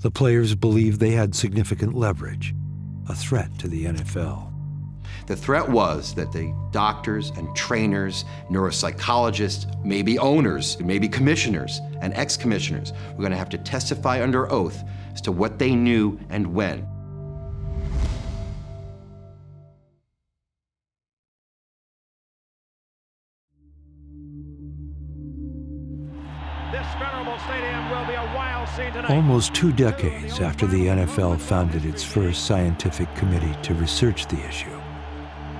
The players believed they had significant leverage, a threat to the NFL. The threat was that the doctors and trainers, neuropsychologists, maybe owners, maybe commissioners and ex-commissioners were going to have to testify under oath as to what they knew and when. This venerable stadium will be a wild scene tonight. Almost 2 decades after the NFL founded its first scientific committee to research the issue,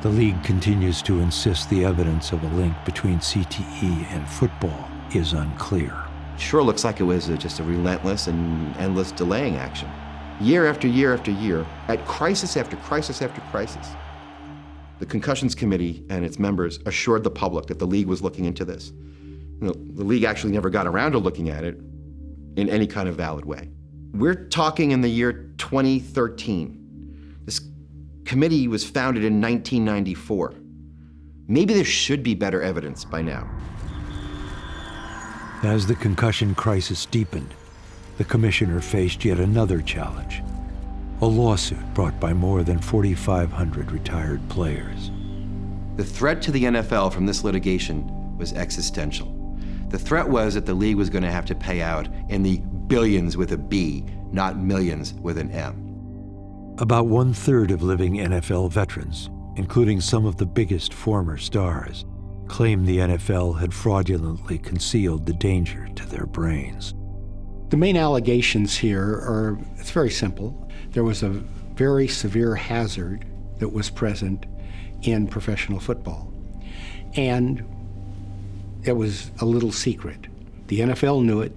the league continues to insist the evidence of a link between CTE and football is unclear. Sure looks like it was just a relentless and endless delaying action. Year after year after year, at crisis after crisis after crisis, the Concussions Committee and its members assured the public that the league was looking into this. The league actually never got around to looking at it in any kind of valid way. We're talking in the year 2013. This committee was founded in 1994. Maybe there should be better evidence by now. As the concussion crisis deepened, the commissioner faced yet another challenge, a lawsuit brought by more than 4,500 retired players. The threat to the NFL from this litigation was existential. The threat was that the league was going to have to pay out in the billions with a B, not millions with an M. About 1/3 of living NFL veterans, including some of the biggest former stars, claimed the NFL had fraudulently concealed the danger to their brains. The main allegations here are, it's very simple. There was a very severe hazard that was present in professional football. And it was a little secret. The NFL knew it,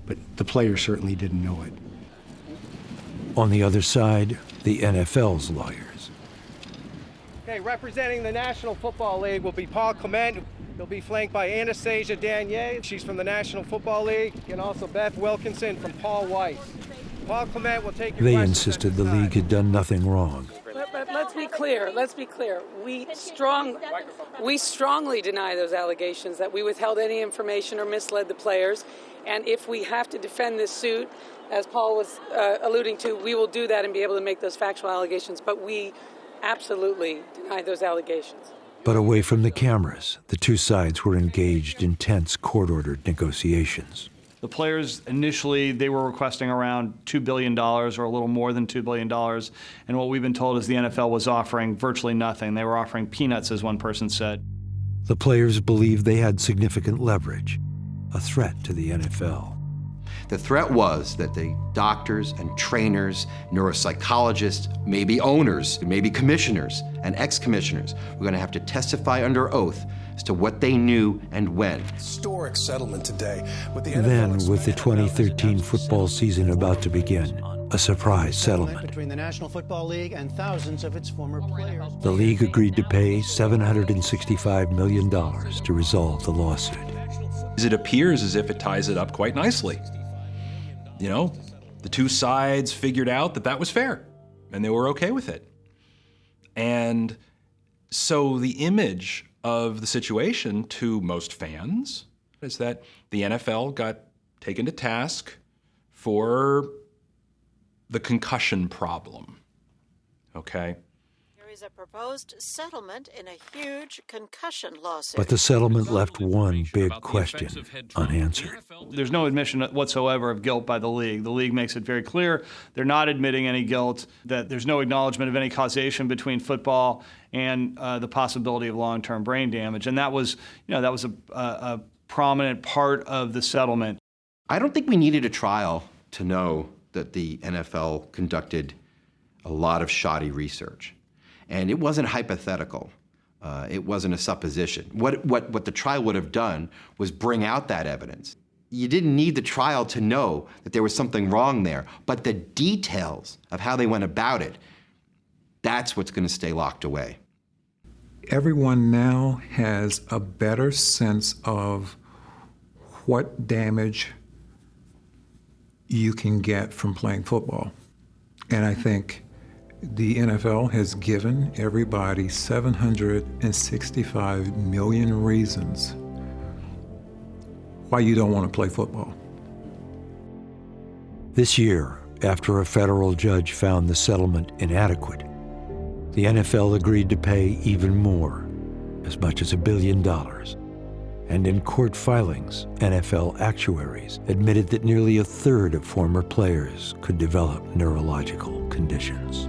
but the players certainly didn't know it. On the other side, the NFL's lawyers. Okay, representing the National Football League will be Paul Clement. He'll be flanked by Anastasia Danier. She's from the National Football League, and also Beth Wilkinson from Paul Weiss. Paul Clement will take your They questions insisted at the this time. league had done nothing wrong. But let's be clear. We strongly deny those allegations that we withheld any information or misled the players. And if we have to defend this suit, as Paul was alluding to, we will do that and be able to make those factual allegations. But we absolutely deny those allegations. But away from the cameras, the two sides were engaged in tense court-ordered negotiations. The players initially, they were requesting around $2 billion or a little more than $2 billion. And what we've been told is the NFL was offering virtually nothing. They were offering peanuts, as one person said. The players believed they had significant leverage, a threat to the NFL. The threat was that the doctors and trainers, neuropsychologists, maybe owners, maybe commissioners and ex-commissioners were going to have to testify under oath as to what they knew and when. Historic settlement today. Then, with the 2013 football season about to begin, a surprise settlement. Between the National Football League and thousands of its former players. The league agreed to pay $765 million to resolve the lawsuit. It appears as if it ties it up quite nicely. You know, the two sides figured out that that was fair, and they were okay with it. And so the image of the situation to most fans is that the NFL got taken to task for the concussion problem, okay? There is a proposed settlement in a huge concussion lawsuit. But the settlement left one big question unanswered. There's no admission whatsoever of guilt by the league. The league makes it very clear they're not admitting any guilt, that there's no acknowledgement of any causation between football and the possibility of long-term brain damage. And that was, a prominent part of the settlement. I don't think we needed a trial to know that the NFL conducted a lot of shoddy research. And it wasn't hypothetical. It wasn't a supposition. What the trial would have done was bring out that evidence. You didn't need the trial to know that there was something wrong there, but the details of how they went about it, that's what's going to stay locked away. Everyone now has a better sense of what damage you can get from playing football. And I think the NFL has given everybody 765 million reasons why you don't want to play football. This year, after a federal judge found the settlement inadequate, the NFL agreed to pay even more, as much as $1 billion. And in court filings, NFL actuaries admitted that nearly a third of former players could develop neurological conditions.